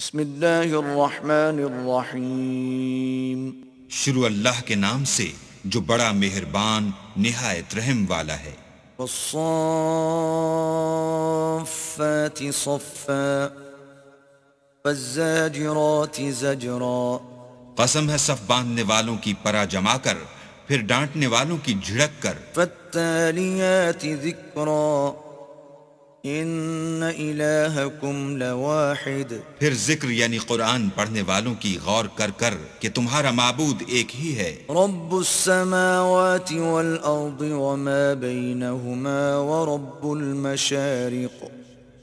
بسم اللہ الرحمن الرحیم۔ شروع اللہ کے نام سے جو بڑا مہربان نہایت رحم والا ہے۔ والصافات صفا فالزاجرات زجرا۔ قسم ہے صف باندھنے والوں کی پرا جما کر، پھر ڈانٹنے والوں کی جھڑک کر۔ فالتالیات ذکرا ان الہکم لواحد۔ پھر ذکر یعنی قرآن پڑھنے والوں کی غور کر کر کہ تمہارا معبود ایک ہی ہے۔ رب السماوات والارض وما بینہما ورب المشارق۔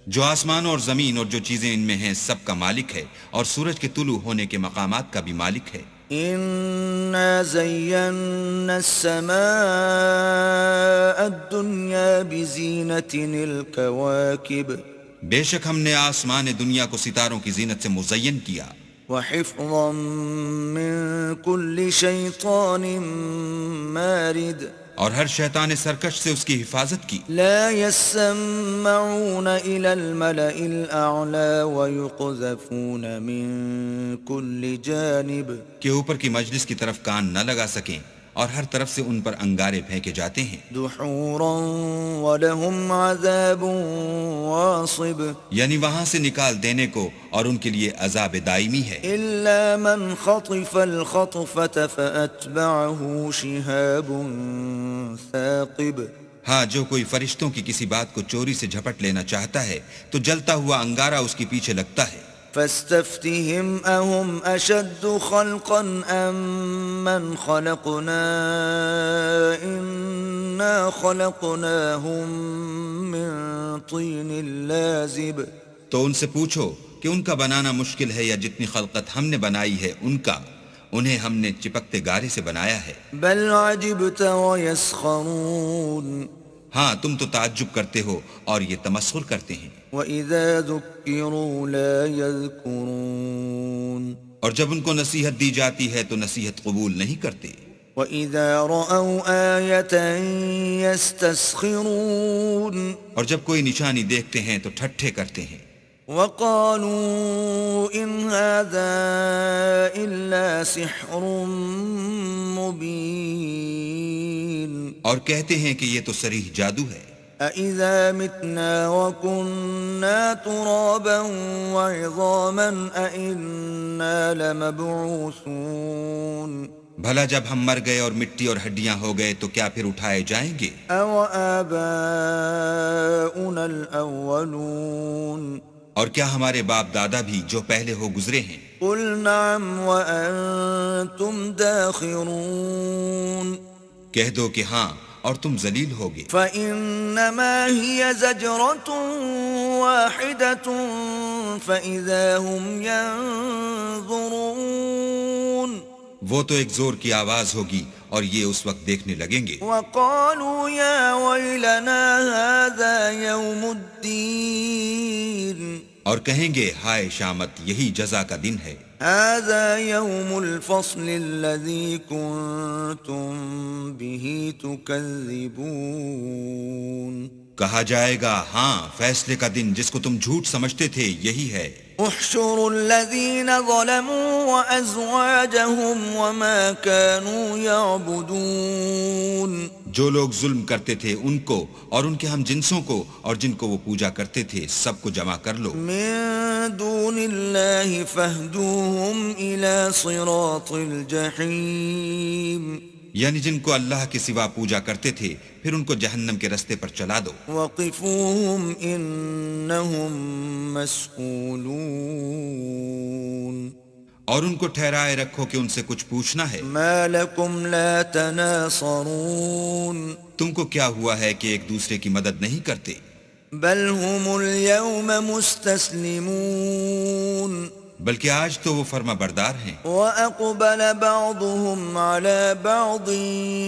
جو آسمان اور زمین اور جو چیزیں ان میں ہیں سب کا مالک ہے، اور سورج کے طلوع ہونے کے مقامات کا بھی مالک ہے۔ انا زینا السماء الدنیا بزینت الکواکب۔ بے شک ہم نے آسمان دنیا کو ستاروں کی زینت سے مزین کیا، وحفظا من کل شیطان مارد۔ اور ہر شیطان سرکش سے اس کی حفاظت کی۔ لا يسمعون إلى الملأ الأعلى ويقذفون من كل جانب۔ کہ اوپر کی مجلس کی طرف کان نہ لگا سکیں، اور ہر طرف سے ان پر انگارے پھینکے جاتے ہیں۔ دحورا ولهم عذاب واصب۔ یعنی وہاں سے نکال دینے کو، اور ان کے لیے عذاب دائمی ہے۔ إلا من خطف الخطفة فأتبعه شهاب ثاقب۔ ہاں، جو کوئی فرشتوں کی کسی بات کو چوری سے جھپٹ لینا چاہتا ہے تو جلتا ہوا انگارہ اس کے پیچھے لگتا ہے۔ فاستفتهم أهم أشد خلقا أم من خلقنا إنا خلقناهم من طين لازب۔ تو ان سے پوچھو کہ ان کا بنانا مشکل ہے یا جتنی خلقت ہم نے بنائی ہے ان کا، انہیں ہم نے چپکتے گارے سے بنایا ہے۔ بل عجبت ويسخرون۔ ہاں، تم تو تعجب کرتے ہو اور یہ تمسخر کرتے ہیں۔ وإذا ذكروا لا يذكرون۔ اور جب ان کو نصیحت دی جاتی ہے تو نصیحت قبول نہیں کرتے۔ وإذا رأوا آية يستسخرون۔ اور جب کوئی نشانی دیکھتے ہیں تو ٹھٹھے کرتے ہیں۔ وقالوا إن هذا إلا سحر مبين۔ اور کہتے ہیں کہ یہ تو صریح جادو ہے۔ أإذا متنا وكنا ترابا وعظاما أإنا لمبعوثون۔ بھلا جب ہم مر گئے اور مٹی اور ہڈیاں ہو گئے تو کیا پھر اٹھائے جائیں گے؟ أو آباؤنا الأولون۔ اور کیا ہمارے باپ دادا بھی جو پہلے ہو گزرے ہیں؟ قل نعم وأنتم داخرون۔ کہہ دو کہ ہاں، اور تم ذلیل ہوگے۔ فإنما هي زجرة واحدة فإذا هم ينظرون۔ وہ تو ایک زور کی آواز ہوگی اور یہ اس وقت دیکھنے لگیں گے۔ وقالوا يا ويلنا هذا يوم الدين۔ اور کہیں گے ہائے شامت، یہی جزا کا دن ہے۔ هذا يوم الفصل الذي كنتم به تكذبون۔ کہا جائے گا ہاں، فیصلے کا دن جس کو تم جھوٹ سمجھتے تھے یہی ہے۔ احشروا الذين ظلموا وأزواجهم وما كانوا يعبدون۔ جو لوگ ظلم کرتے تھے ان کو اور ان کے ہم جنسوں کو اور جن کو وہ پوجا کرتے تھے سب کو جمع کر لو۔ من دون الله فاهدوهم إلى صراط الجحيم۔ یعنی جن کو اللہ کے سوا پوجا کرتے تھے پھر ان کو جہنم کے رستے پر چلا دو۔ وقفوهم إنهم مسئولون۔ اور ان کو ٹھہرائے رکھو کہ ان سے کچھ پوچھنا ہے۔ ما لكم لا تناصرون۔ تم کو کیا ہوا ہے کہ ایک دوسرے کی مدد نہیں کرتے؟ بل هم اليوم مستسلمون۔ بلکہ آج تو وہ فرما بردار ہیں۔ وأقبل بعضهم على بعض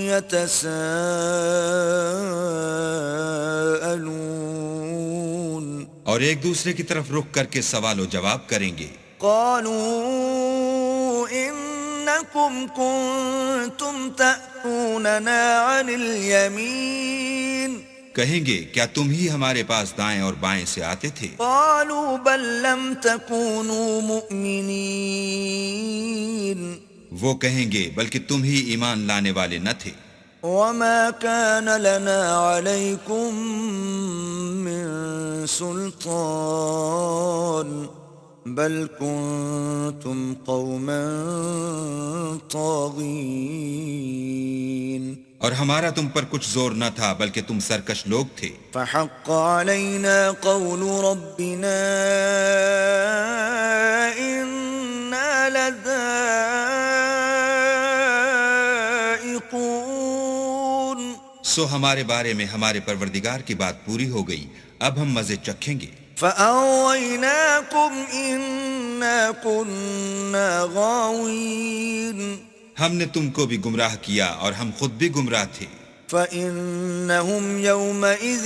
يتساءلون۔ اور ایک دوسرے کی طرف رخ کر کے سوال و جواب کریں گے۔ قالوا إنكم كنتم تأتوننا عن اليمين۔ کہیں گے کیا تم ہی ہمارے پاس دائیں اور بائیں سے آتے تھے؟ قالوا بل لم تكونوا مؤمنين وہ کہیں گے بلکہ تم ہی ایمان لانے والے نہ تھے۔ وما كان لنا عليكم من سلطان بل كنتم قوما طاغين اور ہمارا تم پر کچھ زور نہ تھا بلکہ تم سرکش لوگ تھے۔ فحق علينا قول ربنا إنا لذائقون سو ہمارے بارے میں ہمارے پروردگار کی بات پوری ہو گئی، اب ہم مزے چکھیں گے۔ فأغويناكم إنا كنا غاوين ہم نے تم کو بھی گمراہ کیا اور ہم خود بھی گمراہ تھے۔ فإنهم يومئذ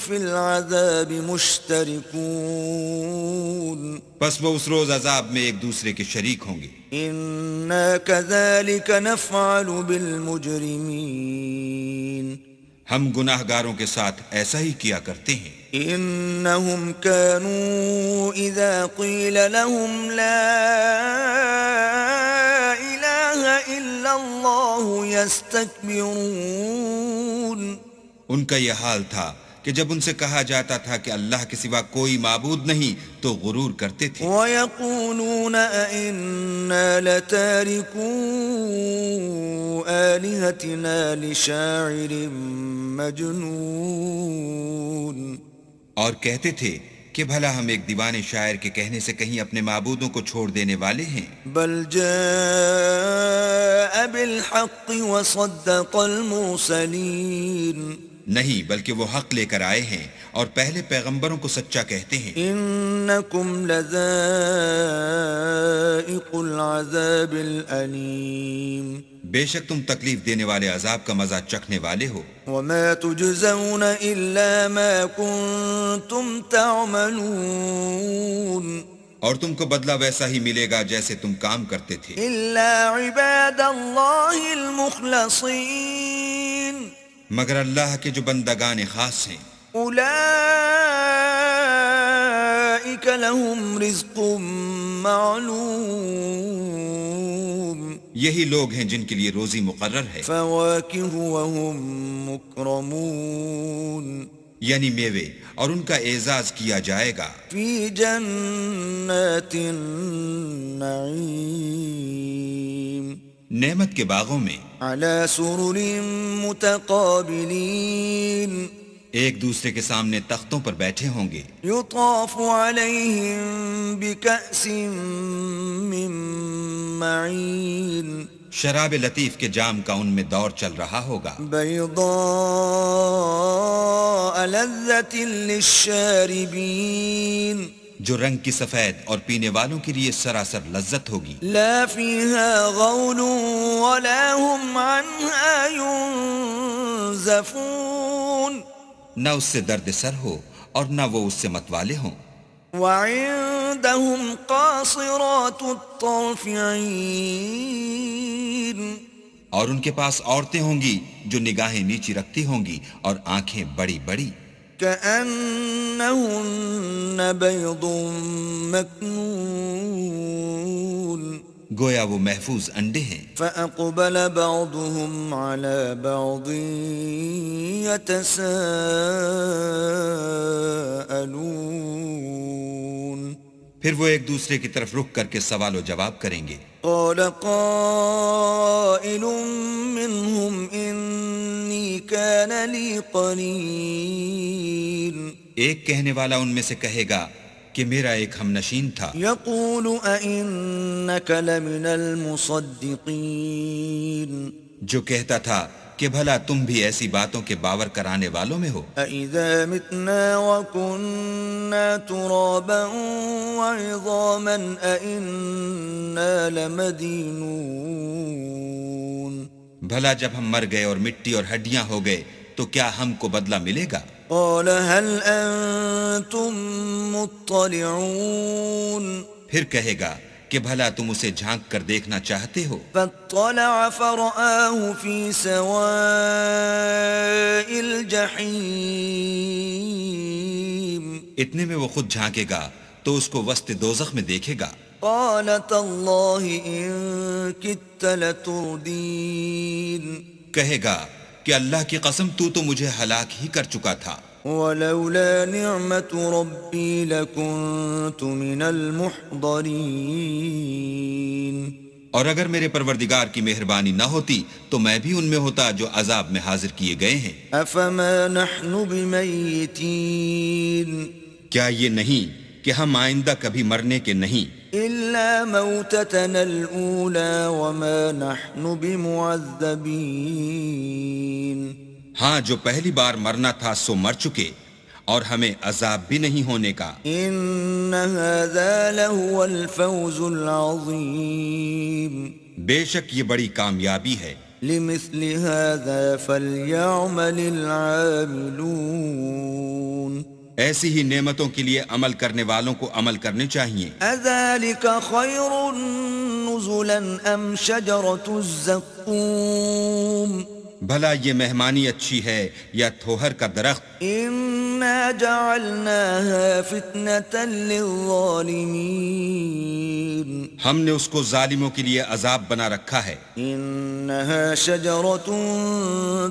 في العذاب مشتركون پس وہ اس روز عذاب میں ایک دوسرے کے شریک ہوں گے۔ إنا كذلك نفعل بالمجرمين ہم گناہ گاروں کے ساتھ ایسا ہی کیا کرتے ہیں۔ إنهم كانوا إذا قيل لهم لا إله إلا الله يستكبرون ان کا یہ حال تھا کہ جب ان سے کہا جاتا تھا کہ اللہ کے سوا کوئی معبود نہیں تو غرور کرتے تھے۔ وَيَقُولُونَ أَإِنَّا لَتَارِكُو آلِهَتِنَا لِشَاعِرٍ مَجْنُونَ اور کہتے تھے کہ بھلا ہم ایک دیوانے شاعر کے کہنے سے کہیں اپنے معبودوں کو چھوڑ دینے والے ہیں۔ بل جاء بالحق وصدق المرسلین نہیں بلکہ وہ حق لے کر آئے ہیں اور پہلے پیغمبروں کو سچا کہتے ہیں۔ انکم لذائق العذاب الالیم بے شک تم تکلیف دینے والے عذاب کا مزہ چکھنے والے ہو۔ وما تجزون الا ما کنتم تعملون اور تم کو بدلہ ویسا ہی ملے گا جیسے تم کام کرتے تھے۔ الا عباد اللہ المخلصین مگر اللہ کے جو بندگان خاص ہیں، اولئک لهم رزق معلوم یہی لوگ ہیں جن کے لیے روزی مقرر ہے، فواکہ وهم مکرمون یعنی میوے، اور ان کا اعزاز کیا جائے گا فی جنات النعیم نعمت کے باغوں میں، علی سرر متقابلین ایک دوسرے کے سامنے تختوں پر بیٹھے ہوں گے۔ یطاف علیہم بکأس من معین شراب لطیف کے جام کا ان میں دور چل رہا ہوگا، بیضاء لذۃ للشاربین جو رنگ کی سفید اور پینے والوں کے لیے سراسر لذت ہوگی۔ لا فیہا غول ولا هم عنہا ینزفون نہ اس سے درد سر ہو اور نہ وہ اس سے متوالے ہوں۔ وعندهم قاصرات الطرف عین اور ان کے پاس عورتیں ہوں گی جو نگاہیں نیچی رکھتی ہوں گی اور آنکھیں بڑی بڑی، كأنهن بيض مكنون گویا وہ محفوظ انڈے ہیں۔ فأقبل بعضهم على بعض يتساءلون پھر وہ ایک دوسرے کی طرف رخ کر کے سوال و جواب کریں گے۔ قال قائل منهم إني كان لي قرين ایک کہنے والا ان میں سے کہے گا کہ میرا ایک ہم نشین تھا، يقول أئنك لمن المصدقين جو کہتا تھا کہ بھلا تم بھی ایسی باتوں کے باور کرانے والوں میں ہو۔ أإذا متنا وكنا ترابا وعظاما أإنا لمدينون بھلا جب ہم مر گئے اور مٹی اور ہڈیاں ہو گئے تو کیا ہم کو بدلہ ملے گا؟ قال هل أنتم مطلعون پھر کہے گا کہ بھلا تم اسے جھانک کر دیکھنا چاہتے ہو؟ فاطلع فرآه في سواء الجحيم اتنے میں وہ خود جھانکے گا تو اس کو وسط دوزخ میں دیکھے گا. قال تالله إن كدت لتردين کہے گا کہ اللہ کی قسم تو مجھے ہلاک ہی کر چکا تھا. ولولا نعمة ربي لكنت من المحضرين اور اگر میرے پروردگار کی مہربانی نہ ہوتی تو میں بھی ان میں ہوتا جو عذاب میں حاضر کیے گئے ہیں. أفما نحن بميتين کیا یہ نہیں کہ ہم آئندہ کبھی مرنے کے نہیں، إلا موتتنا الأولى وما نحن بمعذبين ہاں جو پہلی بار مرنا تھا سو مر چکے اور ہمیں عذاب بھی نہیں ہونے کا. إن هذا لهو الفوز العظيم بے شک یہ بڑی کامیابی ہے. لمثل هذا فليعمل العاملون ایسی ہی نعمتوں کے لیے عمل کرنے والوں کو عمل کرنے چاہیے. أذلك خير نزلا أم شجرة الزقوم بھلا یہ مہمانی اچھی ہے یا تھوہر کا درخت؟ إنا جعلناها فتنة للظالمين ہم نے اس کو ظالموں کے لیے عذاب بنا رکھا ہے. إنها شجرة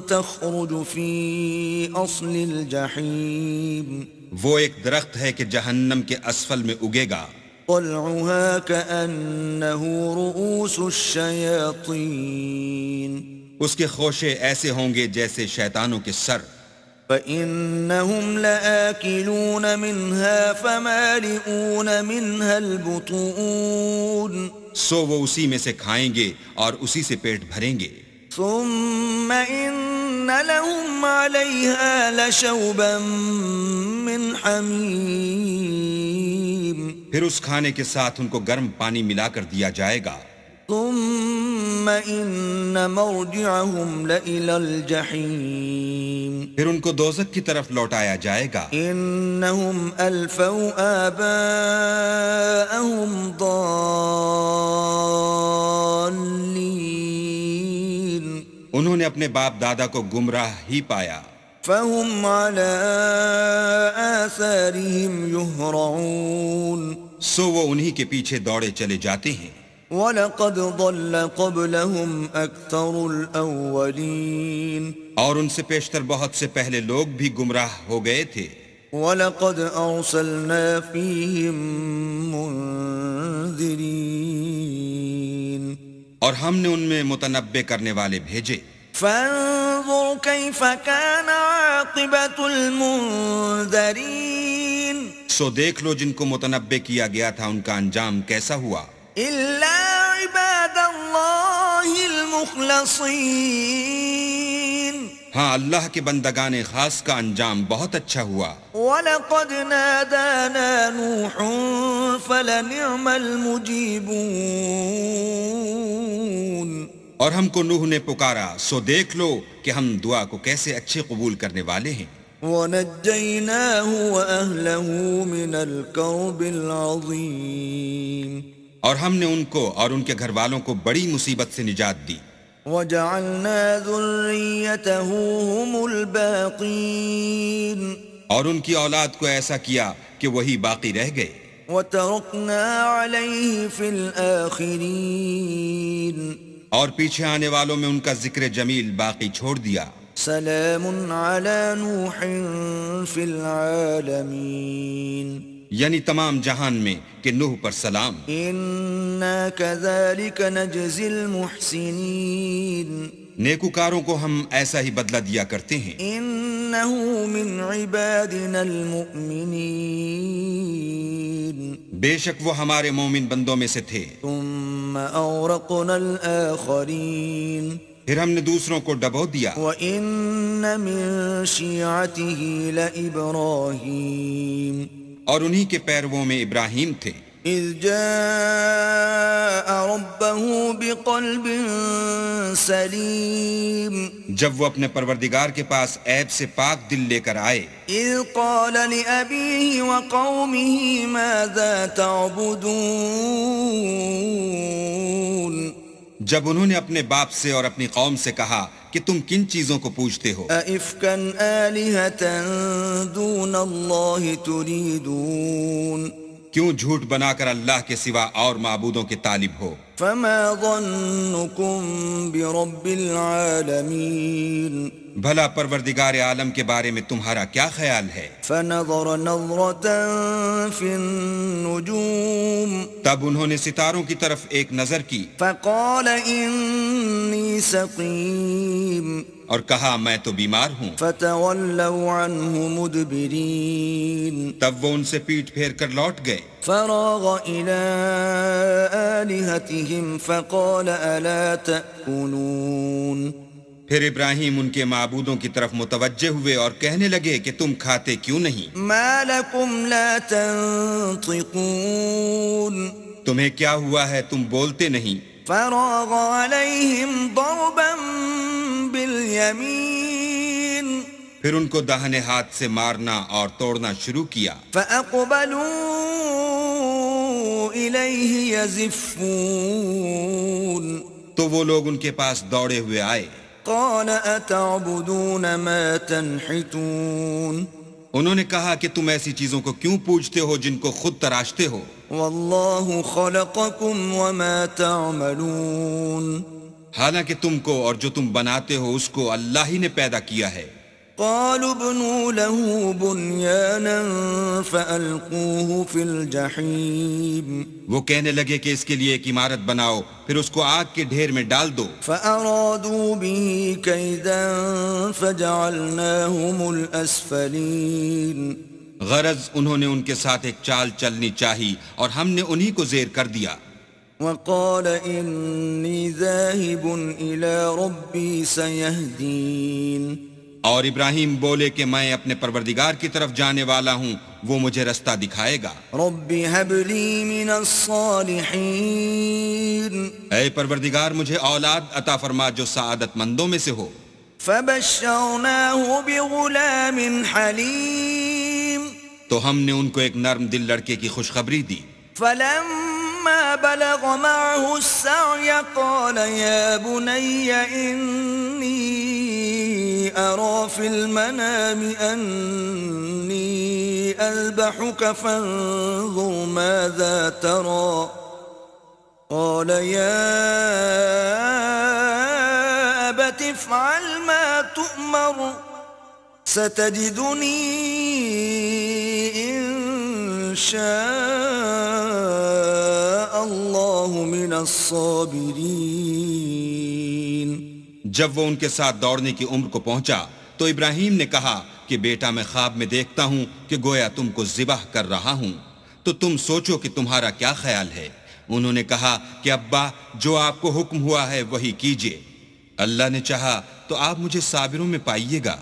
تخرج في أصل الجحيم وہ ایک درخت ہے کہ جہنم کے اسفل میں اگے گا. طلعها كأنه رؤوس الشياطين اس کے خوشے ایسے ہوں گے جیسے شیطانوں کے سر. فإنهم لآكلون منها فمالئون منها البطون سو وہ اسی میں سے کھائیں گے اور اسی سے پیٹ بھریں گے. ثم إن لهم عليها لشوبا من حميم پھر اس کھانے کے ساتھ ان کو گرم پانی ملا کر دیا جائے گا. ثم إن مرجعهم لإلى الجحيم پھر ان کو دوزخ کی طرف لوٹایا جائے گا. إنهم ألفوا آباءهم ضالين انہوں نے اپنے باپ دادا کو گمراہ ہی پایا. فهم على آثارهم يهرعون سو وہ انہی کے پیچھے دوڑے چلے جاتے ہیں. وَلَقَدْ ضَلَّ قَبْلَهُمْ أَكْثَرُ الْأَوَّلِينَ اور ان سے پیشتر بہت سے پہلے لوگ بھی گمراہ ہو گئے تھے. وَلَقَدْ أَرْسَلْنَا فِيهِمْ مُنذِرِينَ اور ہم نے ان میں متنبع کرنے والے بھیجے. فَانظُرْ كَيْفَ كَانَ عَاقِبَةُ الْمُنذَرِينَ سو دیکھ لو جن کو متنبع کیا گیا تھا ان کا انجام کیسا ہوا. إِلَّا عِبَادَ اللَّهِ الْمُخْلَصِينَ ہاں اللہ کے بندگان خاص کا انجام بہت اچھا ہوا. وَلَقَدْ نَادَانَا نُوحٌ فَلَنِعْمَ الْمُجِيبُونَ اور ہم کو نوح نے پکارا سو دیکھ لو کہ ہم دعا کو کیسے اچھے قبول کرنے والے ہیں. وَنَجَّيْنَاهُ وَأَهْلَهُ مِنَ الْكَرْبِ الْعَظِيمِ اور ہم نے ان کو اور ان کے گھر والوں کو بڑی مصیبت سے نجات دی. وَجَعَلْنَا ذُرِّيَّتَهُ هُمُ الْبَاقِينَ اور ان کی اولاد کو ایسا کیا کہ وہی باقی رہ گئے. وَتَرَكْنَا عَلَيْهِ فِي الْآخِرِينَ اور پیچھے آنے والوں میں ان کا ذکر جمیل باقی چھوڑ دیا. سلام علی نوح فی العالمین یعنی تمام جہان میں کہ نوح پر سلام. انا کذالک نجزی المحسنین نیکوکاروں کو ہم ایسا ہی بدلہ دیا کرتے ہیں. انہ من عبادنا المؤمنین بے شک وہ ہمارے مومن بندوں میں سے تھے. ثم اورقنا الآخرین پھر ہم نے دوسروں کو ڈبو دیا. وَإِنَّ مِن شِيعَتِهِ لَإِبْرَاهِيمَ اور انہی کے پیرووں میں ابراہیم تھے. إِذْ جَاءَ رَبَّهُ بِقَلْبٍ سَلِيمٍ جب وہ اپنے پروردگار کے پاس عیب سے پاک دل لے کر آئے. إِذْ قَالَ لِأَبِيهِ وَقَوْمِهِ مَاذَا تَعْبُدُونَ جب انہوں نے اپنے باپ سے اور اپنی قوم سے کہا کہ تم کن چیزوں کو پوجتے ہو؟ أَئِفْكًا آلِهَةً دُونَ اللَّهِ تُرِيدُونَ کیوں جھوٹ بنا کر اللہ کے سوا اور معبودوں کے طالب ہو؟ فما ظنكم برب العالمين بھلا پروردگار عالم کے بارے میں تمہارا کیا خیال ہے؟ فنظر نظرة في النجوم تب انہوں نے ستاروں کی طرف ایک نظر کی فقال إني سقيم اور کہا میں تو بیمار ہوں۔ فتولوا عنه مدبرين تب وہ ان سے پیٹھ پھیر کر لوٹ گئے۔ فراغ إلى آلهتهم فقال ألا تأكلون پھر ابراہیم ان کے معبودوں کی طرف متوجہ ہوئے اور کہنے لگے کہ تم کھاتے کیوں نہیں؟ ما لكم لا تنطقون تمہیں کیا ہوا ہے تم بولتے نہیں؟ فراغ عليهم ضربا باليمين پھر ان کو داہنے ہاتھ سے مارنا اور توڑنا شروع کیا۔ فأقبلوا إليه يزفون تو وہ لوگ ان کے پاس دوڑے ہوئے آئے۔ قال أتعبدون ما تنحتون انہوں نے کہا کہ تم ایسی چیزوں کو کیوں پوجتے ہو جن کو خود تراشتے ہو؟ والله خلقكم وما تعملون حالانکہ تم کو اور جو تم بناتے ہو اس کو اللہ ہی نے پیدا کیا ہے۔ قالوا ابنوا له بنيانا فألقوه في الجحيم وہ کہنے لگے کہ اس کے لیے ایک عمارت بناؤ پھر اس کو آگ کے ڈھیر میں ڈال دو۔ فأرادوا به كيدا فجعلناهم الأسفلين غرض انہوں نے ان کے ساتھ ایک چال چلنی چاہی اور ہم نے انہی کو زیر کر دیا۔ وقال إني ذاهب إلى ربي سيهدين اور ابراہیم بولے کہ میں اپنے پروردگار کی طرف جانے والا ہوں، وہ مجھے رستہ دکھائے گا۔ رب هب لي من الصالحين اے پروردگار مجھے اولاد عطا فرما جو سعادت مندوں میں سے ہو۔ فبشرناه بغلام حليم تو ہم نے ان کو ایک نرم دل لڑکے کی خوشخبری دی۔ فلما بلغ معه السعي قال يا بني إني أرى في المنام أني أذبحك فانظر ماذا ترى قال يا أبت افعل ما تؤمر ستجدني إن شاء الله من الصابرين جب وہ ان کے ساتھ دوڑنے کی عمر کو پہنچا تو ابراہیم نے کہا کہ بیٹا میں خواب میں دیکھتا ہوں کہ گویا تم کو ذبح کر رہا ہوں، تو تم سوچو کہ تمہارا کیا خیال ہے؟ انہوں نے کہا کہ ابا جو آپ کو حکم ہوا ہے وہی کیجئے، اللہ نے چاہا تو آپ مجھے صابروں میں پائیے گا۔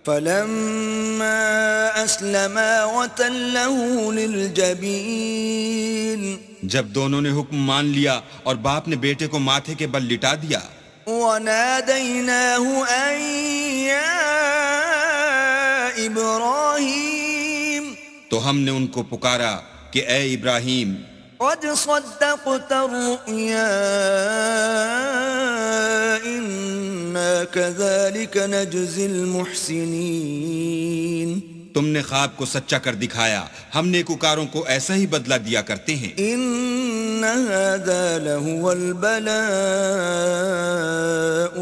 فلما أسلما وتله للجبين جب دونوں نے حکم مان لیا اور باپ نے بیٹے کو ماتھے کے بل لٹا دیا، وناديناه أن يا إبراهيم تو ہم نے ان کو پکارا کہ اے ابراہیم قد صدقت الرؤيا إنا كذلك نجزي المحسنين تم نے خواب کو سچا کر دکھایا، ہم نیکوکاروں کو ایسا ہی بدلہ دیا کرتے ہیں۔ إن هذا لهو البلاء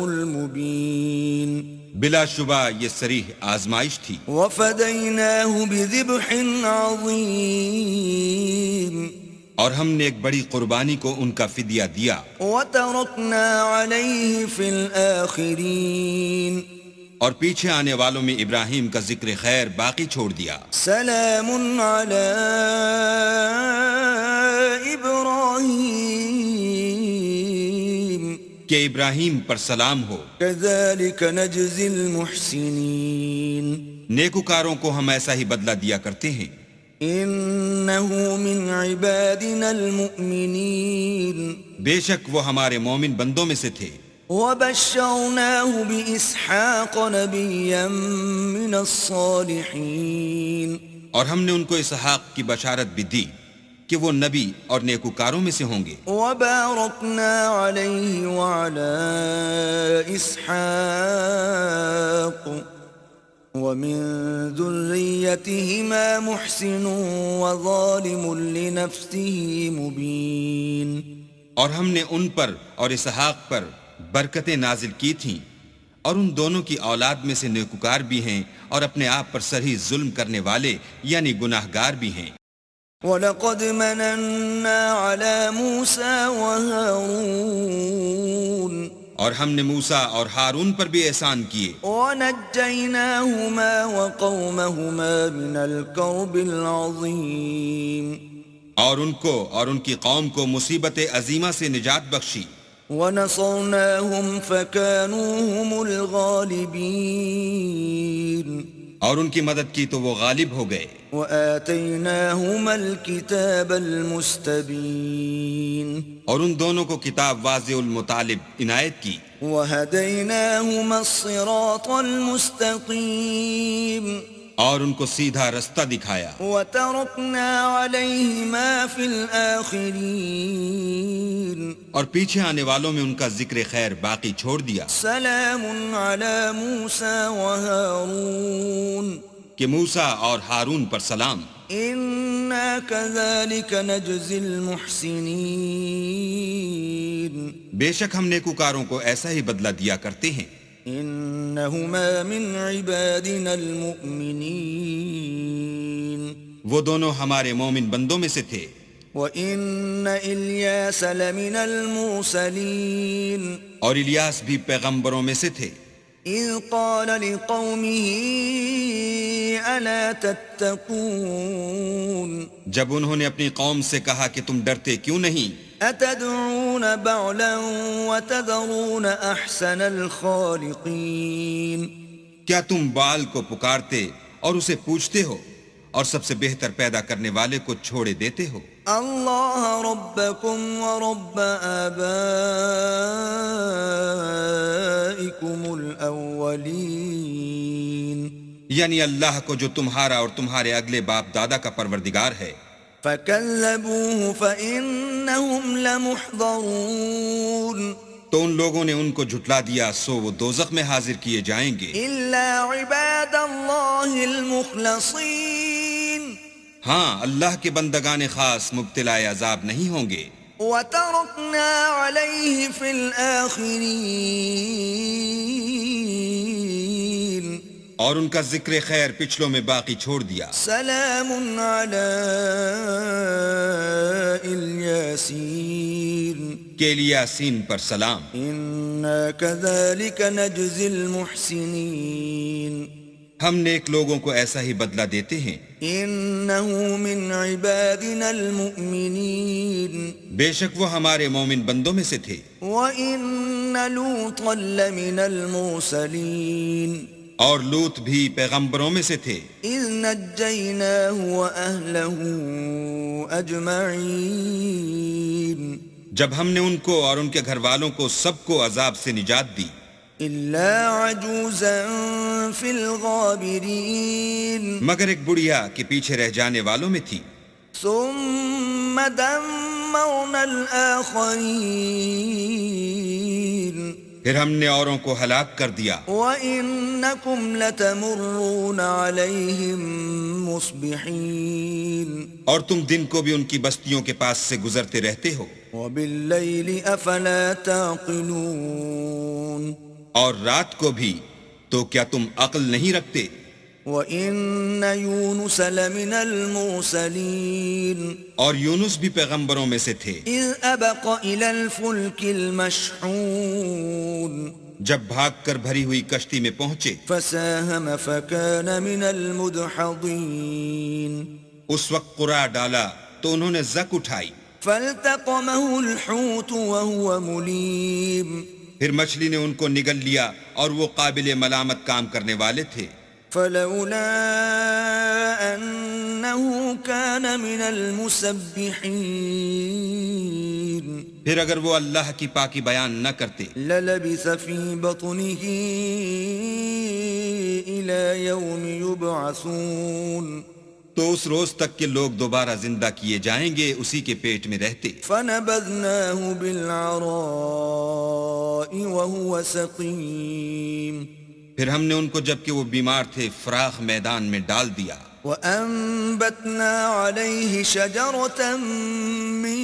المبين بلا شبہ یہ صریح آزمائش تھی۔ وفديناه بذبح عظيم اور ہم نے ایک بڑی قربانی کو ان کا فدیہ دیا۔ وتركنا عليه في الآخرين اور پیچھے آنے والوں میں ابراہیم کا ذکر خیر باقی چھوڑ دیا۔ سلام على إبراهيم کہ ابراہیم پر سلام ہو، كذلك نجزي المحسنين نیکوکاروں کو ہم ایسا ہی بدلہ دیا کرتے ہیں۔ إنه من عبادنا المؤمنين بے شک وہ ہمارے مومن بندوں میں سے تھے۔ وبشرناه بإسحاق نبيا من الصالحين اور ہم نے ان کو اسحاق کی بشارت بھی دی۔ کہ وہ نبی اور نیکوکاروں میں سے ہوں گے. وباركنا عليه وعلى إسحاق ومن ذريتهما محسن وظالم لنفسه مبين. اور ہم نے ان پر اور اسحاق پر برکتیں نازل کی تھیں، اور ان دونوں کی اولاد میں سے نیکوکار بھی ہیں اور اپنے آپ پر سرہی ظلم کرنے والے یعنی گناہگار بھی ہیں. وَلَقَدْ مَنَنَّا عَلَى مُوسَى وَهَارُونَ اور ہم نے موسیٰ اور ہارون پر بھی احسان کیے، وَنَجَّيْنَاهُمَا وَقَوْمَهُمَا مِنَ الْكَرْبِ الْعَظِيمِ اور ان کو اور ان کی قوم کو مصیبت عظیمہ سے نجات بخشی. وَنَصَرْنَاهُمْ فَكَانُوا هُمُ الْغَالِبِينَ اور ان کی مدد کی تو وہ غالب ہو گئے. وَآتَيْنَاهُمَا الْكِتَابَ الْمُسْتَبِينَ اور ان دونوں کو کتاب واضح المطالب عنایت کی. وَهَدَيْنَاهُمَا الصِّرَاطَ الْمُسْتَقِيمَ اور ان کو سیدھا رستہ دکھایا. وَتَرَكْنَا عَلَيْهِمَا فِي الْآخِرِينَ اور پیچھے آنے والوں میں ان کا ذکر خیر باقی چھوڑ دیا سلام علی موسیٰ وہارون کہ موسیٰ اور ہارون پر سلام. انا کذالک نجزی المحسنین بے شک ہم نیکوکاروں کو ایسا ہی بدلہ دیا کرتے ہیں. انہما من عبادنا المؤمنین وہ دونوں ہمارے مومن بندوں میں سے تھے. وَإِنَّ إِلْيَاسَ لَمِنَ الْمُرْسَلِينَ اور الیاس بھی پیغمبروں میں سے تھے. اِذْ قَالَ لِقَوْمِهِ أَلَا تَتَّقُونَ جب انہوں نے اپنی قوم سے کہا کہ تم ڈرتے کیوں نہیں؟ أَتَدْعُونَ بَعْلًا وَتَذَرُونَ أَحْسَنَ الْخَالِقِينَ کیا تم بال کو پکارتے اور اسے پوچھتے ہو اور سب سے بہتر پیدا کرنے والے کو چھوڑے دیتے ہو؟ اللہ ربکم ورب آبائکم الاولین یعنی اللہ کو جو تمہارا اور تمہارے اگلے باپ دادا کا پروردگار ہے. فَكَذَّبُوهُ فَإِنَّهُمْ لَمُحْضَرُونَ تو ان لوگوں نے ان کو جھٹلا دیا سو وہ دوزخ میں حاضر کیے جائیں گے. إِلَّا عِبَادَ اللَّهِ الْمُخْلَصِينَ ہاں اللہ کے بندگان خاص مبتلا عذاب نہیں ہوں گے. وَتَرَكْنَا عَلَيْهِ فِي الْآخِرِينَ اور ان کا ذکر خیر پچھلوں میں باقی چھوڑ دیا. سلام علی الیاسین کہ الیاسین پر سلام. انا کذالک نجزی المحسنین ہم نیک لوگوں کو ایسا ہی بدلہ دیتے ہیں. انہ من عبادنا المؤمنین بے شک وہ ہمارے مومن بندوں میں سے تھے. وَإِنَّ لُوطًا لَمِنَ الْمُرْسَلِينَ اور لوط بھی پیغمبروں میں سے تھے. اِذْ نَجَّيْنَاهُ وَأَهْلَهُ أَجْمَعِينَ جب ہم نے ان کو اور ان کے گھر والوں کو سب کو عذاب سے نجات دی إِلَّا عَجُوزًا فِي الْغَابِرِينَ مگر ایک بڑھیا کے پیچھے رہ جانے والوں میں تھی. ثُمَّ دَمَّرْنَا الْآخَرِينَ پھر ہم نے اوروں کو ہلاک کر دیا. وَإِنَّكُمْ لَتَمُرُّونَ عَلَيْهِمْ مُصْبِحِينَ اور تم دن کو بھی ان کی بستیوں کے پاس سے گزرتے رہتے ہو. وَبِاللَّيْلِ أَفَلَا تَعْقِلُونَ اور رات کو بھی تو کیا تم عقل نہیں رکھتے؟ وَإِنَّ يُونُسَ لَمِنَ الْمُرْسَلِينَ اور یونس بھی پیغمبروں میں سے تھے. إِذْ أَبَقَ إِلَى الْفُلْكِ الْمَشْحُونَ جب بھاگ کر بھری ہوئی کشتی میں پہنچے فَسَاهَمَ فَكَانَ مِنَ الْمُدْحَضِينَ اس وقت قرعہ ڈالا تو انہوں نے زک اٹھائی. فَالْتَقَمَهُ الْحُوتُ وَهُوَ مُلِيمٌ پھر مچھلی نے ان کو نگل لیا اور وہ قابل ملامت کام کرنے والے تھے. فَلَوْلَا أَنَّهُ كَانَ مِنَ الْمُسَبِّحِينَ پھر اگر وہ اللہ کی پاکی بیان نہ کرتے لَلَبِثَ فِي بَطْنِهِ إِلَى يَوْمِ يُبْعَثُونَ تو اس روز تک کہ لوگ دوبارہ زندہ کیے جائیں گے اسی کے پیٹ میں رہتے. فنبذناه بالعراء وهو سقيم پھر ہم نے ان کو جبکہ وہ بیمار تھے فراخ میدان میں ڈال دیا. وأنبتنا عليه شجرة من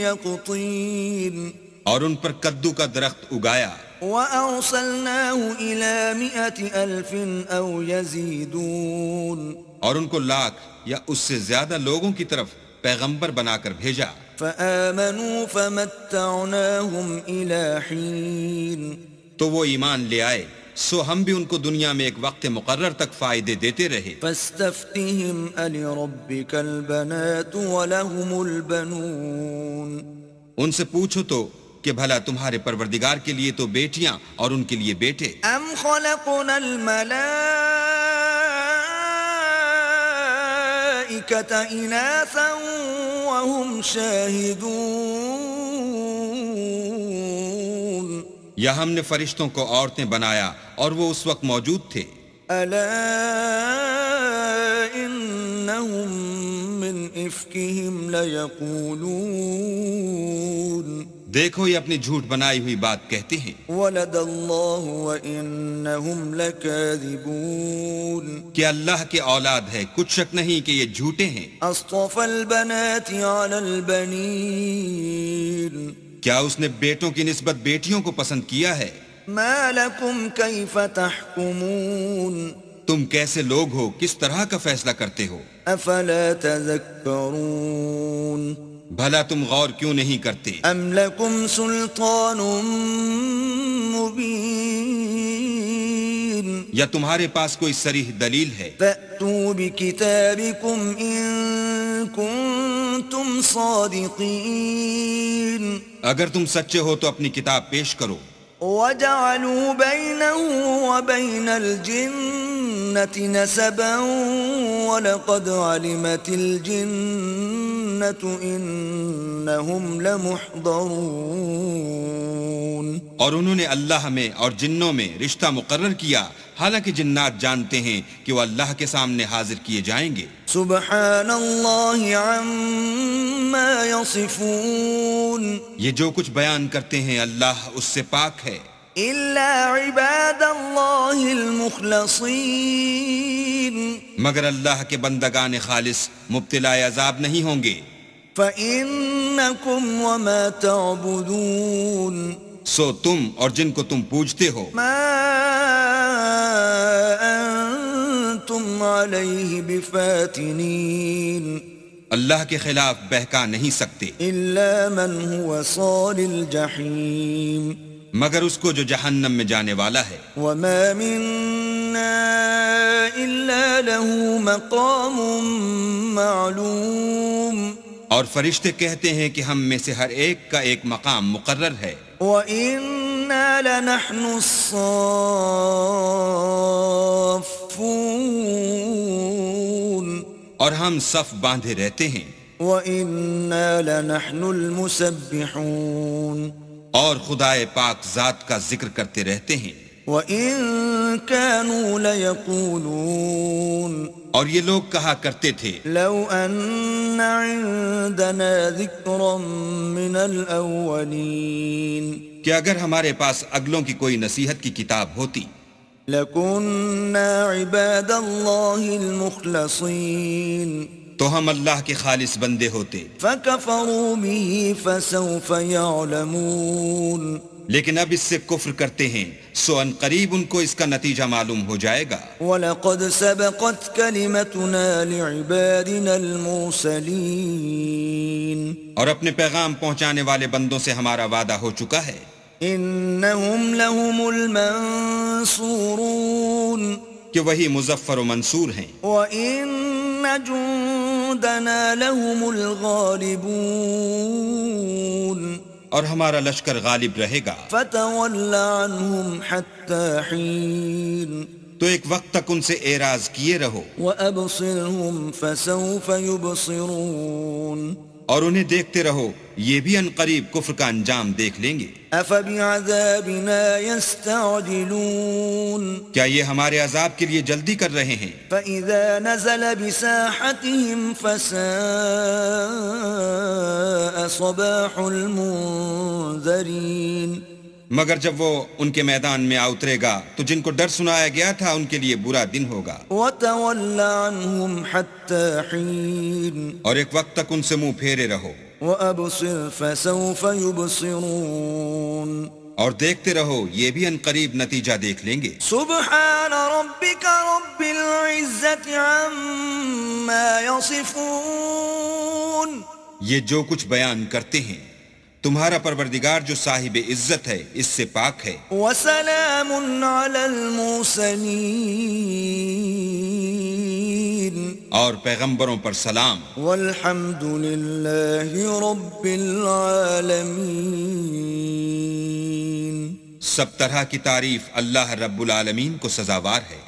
يقطين اور ان پر کدو کا درخت اگایا. وأرسلناه إلى 100,000 أو يزيدون اور ان کو لاکھ یا اس سے زیادہ لوگوں کی طرف پیغمبر بنا کر بھیجا. فآمنوا فمتعناهم إلى حين تو وہ ایمان لے آئے سو ہم بھی ان کو دنیا میں ایک وقت مقرر تک فائدے دیتے رہے. فاستفتهم ألربك البنات ولهم البنون ان سے پوچھو تو کہ بھلا تمہارے پروردگار کے لیے تو بیٹیاں اور ان کے لیے بیٹے. أم خلقنا الملائكة إناثا وهم شاهدون یا ہم نے فرشتوں کو عورتیں بنایا اور وہ اس وقت موجود تھے. ألا إنهم من إفكهم ليقولون دیکھو یہ اپنی جھوٹ بنائی ہوئی بات کہتے ہیں. ولد الله وإنهم لكاذبون کہ اللہ کے اولاد ہے کچھ شک نہیں کہ یہ جھوٹے ہیں. أصطفى البنات على البنين کیا اس نے بیٹوں کی نسبت بیٹیوں کو پسند کیا ہے؟ ما لكم كيف تحكمون تم کیسے لوگ ہو کس طرح کا فیصلہ کرتے ہو؟ أفلا تذكرون بھلا تم غور کیوں نہیں کرتے؟ أم لكم سلطان مبين یا تمہارے پاس کوئی صریح دلیل ہے؟ فأتوا بكتابكم إن كنتم صادقين اگر تم سچے ہو تو اپنی کتاب پیش کرو. وجعلوا بينه وبين الجنة نسبا ولقد علمت الجنة إنهم لمحضرون اور انہوں نے اللہ میں اور جنوں میں رشتہ مقرر کیا حالانکہ جنات جانتے ہیں کہ وہ اللہ کے سامنے حاضر کیے جائیں گے. سبحان اللہ عما يصفون یہ جو کچھ بیان کرتے ہیں اللہ اس سے پاک ہے إلا عباد اللہ المخلصین مگر اللہ کے بندگان خالص مبتلا عذاب نہیں ہوں گے. فإنکم وما تعبدون سو تم اور جن کو تم پوجتے ہو ما انتم علیہ بفاتنین اللہ کے خلاف بہکا نہیں سکتے الا من هو صال الجحیم مگر اس کو جو جہنم میں جانے والا ہے. وما منا الا له مقام معلوم اور فرشتے کہتے ہیں کہ ہم میں سے ہر ایک کا ایک مقام مقرر ہے. وَإِنَّا لَنَحْنُ الصَّافُّونَ اور ہم صف باندھے رہتے ہیں. وَإِنَّا لَنَحْنُ الْمُسَبِّحُونَ اور خدائے پاک ذات کا ذکر کرتے رہتے ہیں. وَإِن كَانُوا لَيَقُولُونَ اور یہ لوگ کہا کرتے تھے لَوْ أَنَّ عِندَنَا ذِكْرًا مِّنَ الْأَوَّلِينَ کہ اگر ہمارے پاس اگلوں کی کوئی نصیحت کی کتاب ہوتی لَكُنَّا عِبَادَ اللَّهِ الْمُخْلَصِينَ تو ہم اللہ کے خالص بندے ہوتے. فَكَفَرُوا بِهِ فَسَوْفَ يَعْلَمُونَ لیکن اب اس سے کفر کرتے ہیں سو ان قریب ان کو اس کا نتیجہ معلوم ہو جائے گا. وَلَقَدْ سَبَقَتْ كَلِمَتُنَا لِعِبَادِنَا الْمُرْسَلِينَ اور اپنے پیغام پہنچانے والے بندوں سے ہمارا وعدہ ہو چکا ہے. إِنَّهُمْ لَهُمُ الْمَنصُورُونَ کہ وہی مظفر و منصور ہیں. وَإِنَّ جُندَنَا لَهُمُ الْغَالِبُونَ اور ہمارا لشکر غالب رہے گا. فَتَوَلَّ عَنْهُمْ حَتَّى حِينٍ تو ایک وقت تک ان سے اعراض کیے رہو. وَأَبْصِرْهُمْ فَسَوْفَ يُبْصِرُونَ اور انہیں دیکھتے رہو یہ بھی عنقریب کفر کا انجام دیکھ لیں گے. أفبعذابنا يستعجلون کیا یہ ہمارے عذاب کے لیے جلدی کر رہے ہیں؟ فإذا نزل بساحتهم فساء صباح المنذرين مگر جب وہ ان کے میدان میں اترے گا تو جن کو ڈر سنایا گیا تھا ان کے لیے برا دن ہوگا. وتول عنهم حتى حين اور ایک وقت تک ان سے منہ پھیرے رہو. وأبصر فسوف يبصرون اور دیکھتے رہو یہ بھی عنقریب نتیجہ دیکھ لیں گے. سبحان ربك رب العزة عما يصفون یہ جو کچھ بیان کرتے ہیں تمہارا پروردگار جو صاحب عزت ہے اس سے پاک ہے. وسلام على المرسلين اور پیغمبروں پر سلام. والحمد لله رب العالمين سب طرح کی تعریف اللہ رب العالمین کو سزاوار ہے.